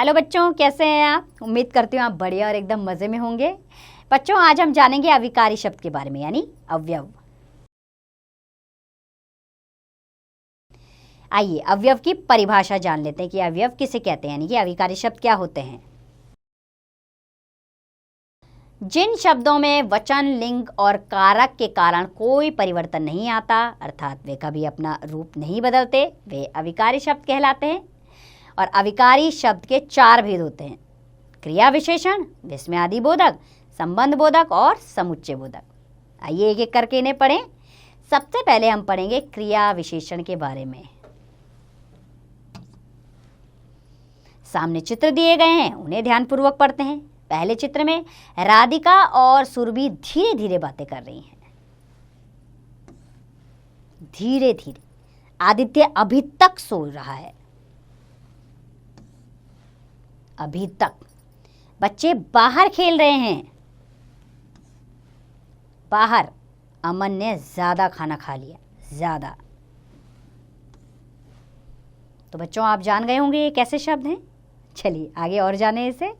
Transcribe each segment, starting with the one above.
Hello बच्चों, कैसे हैं आप? उम्मीद करती हूँ आप बढ़िया और एकदम मज़े में होंगे। बच्चों, आज हम जानेंगे अविकारी शब्द के बारे में, यानी अवयव। आइए अवयव की परिभाषा जान लेते हैं कि अवयव किसे कहते हैं, यानी कि अविकारी शब्द क्या होते हैं। जिन शब्दों में वचन, लिंग और कारक के कारण कोई परिवर्तन नहीं आता, अर्थात वे कभी अपना रूप नहीं बदलते, वे अविकारी शब्द कहलाते हैं। और अविकारी शब्द के 4 भेद होते हैं: क्रिया विशेषण, विस्मयादि बोधक, संबंध बोधक और समुच्चय बोधक। आइए एक एक करके इन्हें पढ़ें। सबसे पहले हम पढ़ेंगे क्रिया विशेषण के बारे में। सामने चित्र दिए गए हैं, उन्हें ध्यानपूर्वक पढ़ते हैं। पहले चित्र में राधिका और सुरभि धीरे धीरे बातें कर रही हैं। धीरे धीरे। आदित्य अभी तक सो रहा है। अभी तक। बच्चे बाहर खेल रहे हैं। बाहर। अमन ने ज्यादा खाना खा लिया। ज्यादा। तो बच्चों, आप जान गए होंगे ये कैसे शब्द हैं। चलिए आगे और जाने इसे।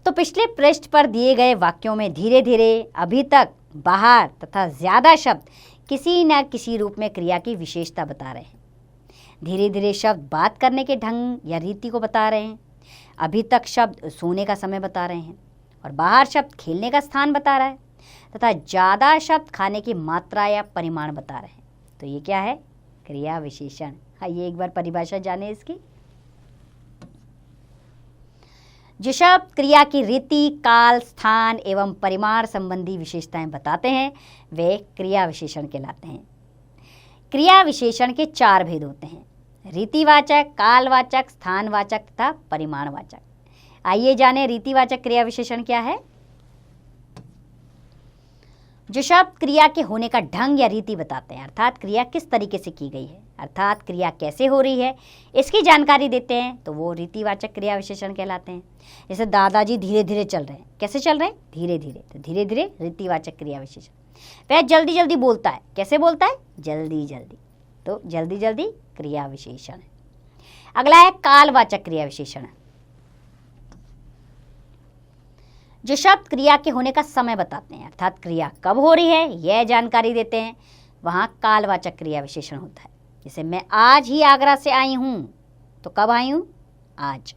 तो पिछले पृष्ठ पर दिए गए वाक्यों में धीरे धीरे, अभी तक, बाहर तथा ज्यादा शब्द किसी न किसी रूप में क्रिया की विशेषता बता रहे हैं। धीरे धीरे शब्द बात करने के ढंग या रीति को बता रहे हैं। अभी तक शब्द सोने का समय बता रहे हैं और बाहर शब्द खेलने का स्थान बता रहा है तथा ज़्यादा शब्द खाने की मात्रा या परिमाण बता रहे हैं। तो ये क्या है? क्रिया विशेषण। आइए एक बार परिभाषा जाने इसकी। जो शब्द क्रिया की रीति, काल, स्थान एवं परिमाण संबंधी विशेषताएं बताते हैं वे क्रिया विशेषण कहलाते हैं। क्रिया विशेषण के 4 भेद होते हैं: रीतिवाचक, कालवाचक, स्थानवाचक तथा परिमाणवाचक। आइए जाने रीतिवाचक क्रिया विशेषण क्या है। जो शब्द क्रिया के होने का ढंग या रीति बताते हैं, अर्थात क्रिया किस तरीके से की गई है, अर्थात क्रिया कैसे हो रही है, इसकी जानकारी देते हैं, तो वो रीतिवाचक क्रिया विशेषण कहलाते हैं। जैसे दादाजी धीरे धीरे चल रहे हैं। कैसे चल रहे हैं? धीरे धीरे। तो धीरे धीरे रीतिवाचक क्रिया विशेषण। वह जल्दी जल्दी बोलता है। कैसे बोलता है? जल्दी जल्दी। तो जल्दी जल्दी क्रिया विशेषण है। अगला है कालवाचक क्रिया विशेषण। जो शब्द क्रिया के होने का समय बताते हैं, अर्थात क्रिया कब हो रही है यह जानकारी देते हैं, वहां कालवाचक क्रिया विशेषण होता है। जैसे मैं आज ही आगरा से आई हूं। तो कब आई हूं? आज।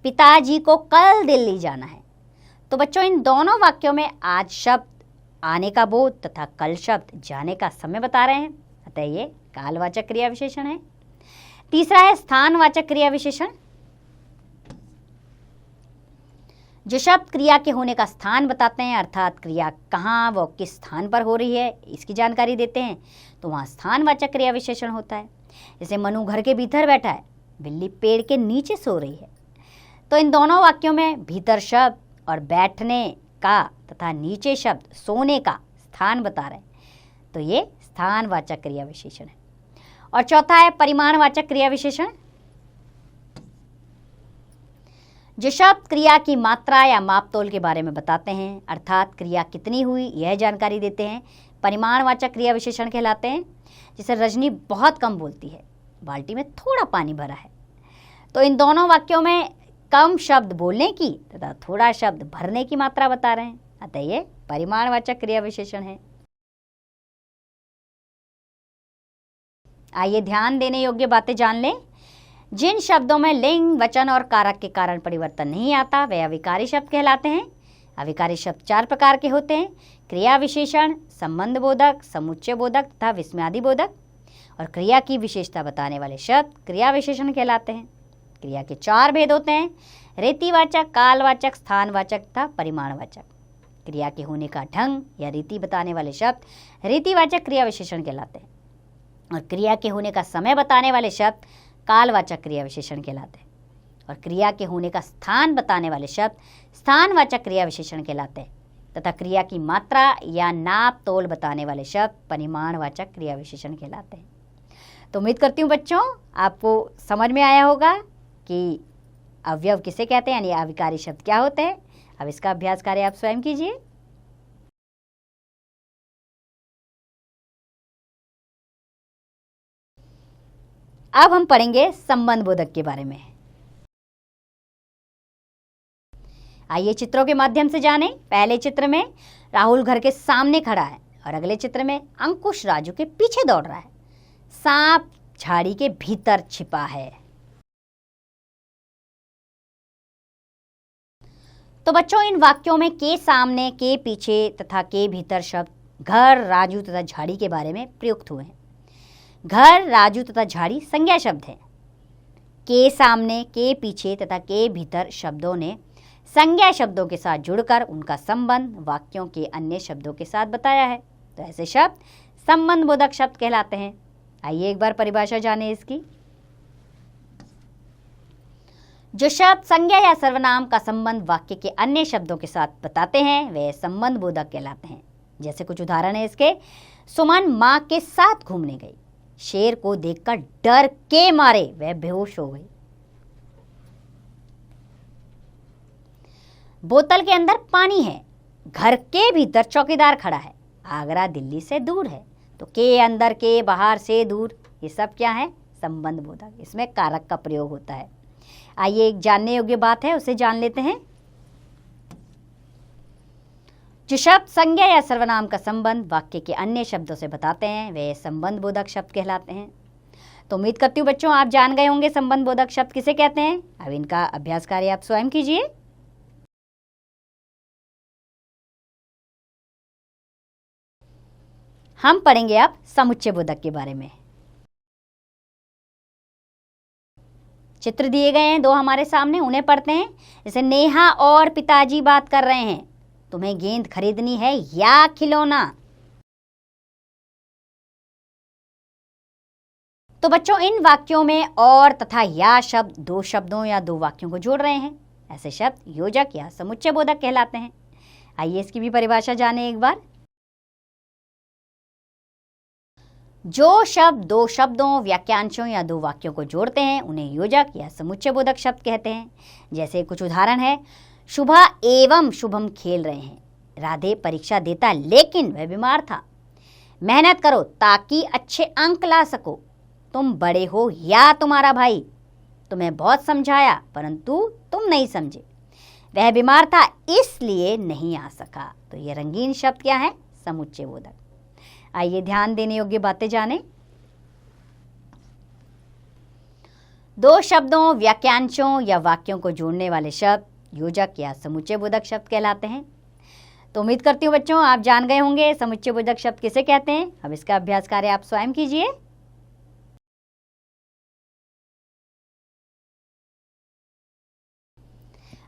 पिताजी को कल दिल्ली जाना है। तो बच्चों, इन दोनों वाक्यों में आज शब्द आने का बोध तथा कल शब्द जाने का समय बता रहे हैं, अतः ये कालवाचक क्रिया विशेषण है। तीसरा है स्थानवाचक क्रिया विशेषण। जो शब्द क्रिया के होने का स्थान बताते हैं, अर्थात क्रिया कहाँ व किस स्थान पर हो रही है इसकी जानकारी देते हैं, तो वहाँ स्थानवाचक क्रिया विशेषण होता है। जैसे मनु घर के भीतर बैठा है, बिल्ली पेड़ के नीचे सो रही है। तो इन दोनों वाक्यों में भीतर शब्द और बैठने का तथा नीचे शब्द सोने का स्थान बता रहे हैं, तो ये स्थानवाचक क्रिया विशेषण है। और चौथा है परिमाणवाचक क्रिया विशेषण। जो शब्द क्रिया की मात्रा या मापतोल के बारे में बताते हैं, अर्थात क्रिया कितनी हुई यह जानकारी देते हैं, परिमाणवाचक क्रिया विशेषण कहलाते हैं। जैसे रजनी बहुत कम बोलती है, बाल्टी में थोड़ा पानी भरा है। तो इन दोनों वाक्यों में कम शब्द बोलने की तथा थोड़ा शब्द भरने की मात्रा बता रहे हैं, अतः ये परिमाणवाचक क्रिया विशेषण है। आइए ध्यान देने योग्य बातें जान लें। जिन शब्दों में लिंग, वचन और कारक के कारण परिवर्तन नहीं आता वे अविकारी शब्द कहलाते हैं। अविकारी शब्द 4 प्रकार के होते हैं: क्रिया विशेषण, संबंध बोधक, समुच्चय बोधक तथा विस्मयादि बोधक। और क्रिया की विशेषता बताने वाले शब्द क्रिया विशेषण कहलाते हैं। क्रिया के 4 भेद होते हैं: रीतिवाचक, कालवाचक, स्थानवाचक तथा परिमाणवाचक। क्रिया के होने का ढंग या रीति बताने वाले शब्द रीतिवाचक क्रिया विशेषण कहलाते हैं और क्रिया के होने का समय बताने वाले शब्द कालवाचक क्रिया विशेषण कहलाते हैं और क्रिया के होने का स्थान बताने वाले शब्द स्थानवाचक क्रिया विशेषण कहलाते हैं तथा क्रिया की मात्रा या नाप तोल बताने वाले शब्द परिमाणवाचक क्रिया विशेषण कहलाते हैं। तो उम्मीद करती हूँ बच्चों आपको समझ में आया होगा कि अवयव किसे कहते हैं, यानी अविकारी शब्द क्या होते हैं। अब इसका अभ्यास कार्य आप स्वयं कीजिए। अब हम पढ़ेंगे संबंध बोधक के बारे में। आइए चित्रों के माध्यम से जानें। पहले चित्र में राहुल घर के सामने खड़ा है और अगले चित्र में अंकुश राजू के पीछे दौड़ रहा है। सांप झाड़ी के भीतर छिपा है। तो बच्चों, इन वाक्यों में के सामने, के पीछे तथा के भीतर शब्द घर, राजू तथा झाड़ी के बारे में प्रयुक्त हुए हैं। घर, राजू तथा झाड़ी संज्ञा शब्द है। के सामने, के पीछे तथा के भीतर शब्दों ने संज्ञा शब्दों के साथ जुड़कर उनका संबंध वाक्यों के अन्य शब्दों के साथ बताया है। तो ऐसे शब्द संबंध बोधक शब्द कहलाते हैं। आइए एक बार परिभाषा जानें इसकी। जो शब्द संज्ञा या सर्वनाम का संबंध वाक्य के अन्य शब्दों के साथ बताते हैं वे संबंध बोधक कहलाते हैं। जैसे कुछ उदाहरण है इसके। सुमन माँ के साथ घूमने गई। शेर को देखकर डर के मारे वह बेहोश हो गई। बोतल के अंदर पानी है। घर के भीतर चौकीदार खड़ा है। आगरा दिल्ली से दूर है। तो के अंदर, के बाहर, से दूर, ये सब क्या है? संबंध बोधक। इसमें कारक का प्रयोग होता है। आइए एक जानने योग्य बात है, उसे जान लेते हैं। जो शब्द संज्ञा या सर्वनाम का संबंध वाक्य के अन्य शब्दों से बताते हैं वे संबंध बोधक शब्द कहलाते हैं। तो उम्मीद करती हूँ बच्चों आप जान गए होंगे संबंध बोधक शब्द किसे कहते हैं। अब इनका अभ्यास कार्य आप स्वयं कीजिए। हम पढ़ेंगे अब समुच्चय बोधक के बारे में। चित्र दिए गए हैं दो हमारे सामने, उन्हें पढ़ते हैं। जैसे नेहा और पिताजी बात कर रहे हैं। तुम्हें गेंद खरीदनी है या खिलौना? तो बच्चों, इन वाक्यों में और तथा या शब्द दो शब्दों या दो वाक्यों को जोड़ रहे हैं। ऐसे शब्द योजक या समुच्चय बोधक कहलाते हैं। आइए इसकी भी परिभाषा जानें एक बार। जो शब्द दो शब्दों, वाक्यांशों या दो वाक्यों को जोड़ते हैं उन्हें योजक या समुच्चय बोधक शब्द कहते हैं। जैसे कुछ उदाहरण है। शुभा एवं शुभम खेल रहे हैं। राधे परीक्षा देता लेकिन वह बीमार था। मेहनत करो ताकि अच्छे अंक ला सको। तुम बड़े हो या तुम्हारा भाई। तुम्हें बहुत समझाया परंतु तुम नहीं समझे। वह बीमार था इसलिए नहीं आ सका। तो ये रंगीन शब्द क्या है? समुच्चय बोधक। आइए ध्यान देने योग्य बातें जानें। दो शब्दों, वाक्यांशों या वाक्यों को जोड़ने वाले शब्द योजक या समुच्चय बोधक शब्द कहलाते हैं। तो उम्मीद करती हूँ बच्चों आप जान गए होंगे समुच्चय बोधक शब्द किसे कहते हैं। अब इसका अभ्यास कार्य आप स्वयं कीजिए।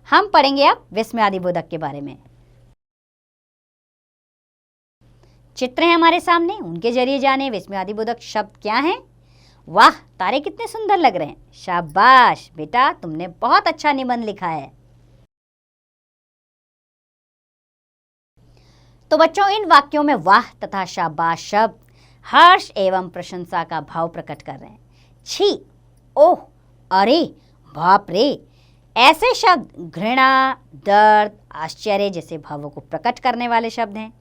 हम पढ़ेंगे अब विस्मयादि बोधक के बारे में। चित्र हैं हमारे सामने, उनके जरिए जाने विस्मयादि बोधक शब्द क्या हैं। वाह, तारे कितने सुंदर लग रहे हैं। शाबाश बेटा, तुमने बहुत अच्छा निबंध लिखा है। तो बच्चों, इन वाक्यों में वाह तथा शाबाश शब्द हर्ष एवं प्रशंसा का भाव प्रकट कर रहे हैं। छी, ओह, अरे, बाप रे, ऐसे शब्द घृणा, दर्द, आश्चर्य जैसे भावों को प्रकट करने वाले शब्द हैं।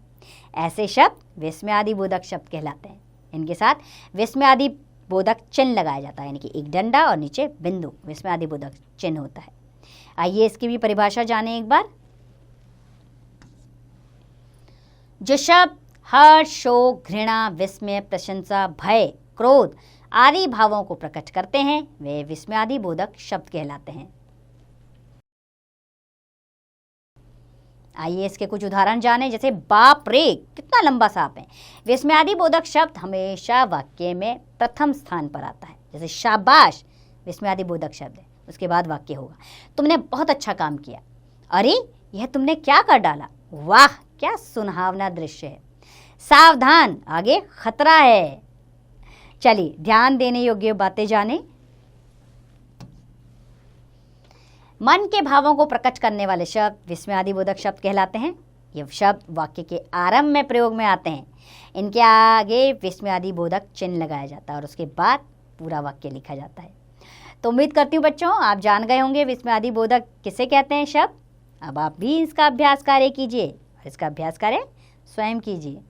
ऐसे शब्द विस्मयादि बोधक शब्द कहलाते हैं। इनके साथ विस्मयादि बोधक चिन्ह लगाया जाता है, यानी कि एक डंडा और नीचे बिंदु विस्मयादि बोधक चिन्ह होता है। आइए इसकी भी परिभाषा जानें एक बार। जो शब्द हर्ष, शोक, घृणा, विस्मय, प्रशंसा, भय, क्रोध आदि भावों को प्रकट करते हैं वे विस्मयादि बोधक शब्द कहलाते हैं। आइए इसके कुछ उदाहरण जानें। जैसे बाप रे, कितना लंबा सांप है। विस्मयादि बोधक शब्द हमेशा वाक्य में प्रथम स्थान पर आता है। जैसे शाबाश विस्मयादि बोधक शब्द है, उसके बाद वाक्य होगा तुमने बहुत अच्छा काम किया। अरे, यह तुमने क्या कर डाला। वाह, क्या सुहावना दृश्य है। सावधान, आगे खतरा है। चलिए ध्यान देने योग्य बातें जानें। मन के भावों को प्रकट करने वाले शब्द विस्मयादि बोधक शब्द कहलाते हैं। ये शब्द वाक्य के आरंभ में प्रयोग में आते हैं। इनके आगे विस्मयादि बोधक चिन्ह लगाया जाता है और उसके बाद पूरा वाक्य लिखा जाता है। तो उम्मीद करती हूँ बच्चों आप जान गए होंगे विस्मयादि बोधक किसे कहते हैं शब्द। अब आप भी इसका अभ्यास कार्य कीजिए और इसका अभ्यास कार्य स्वयं कीजिए।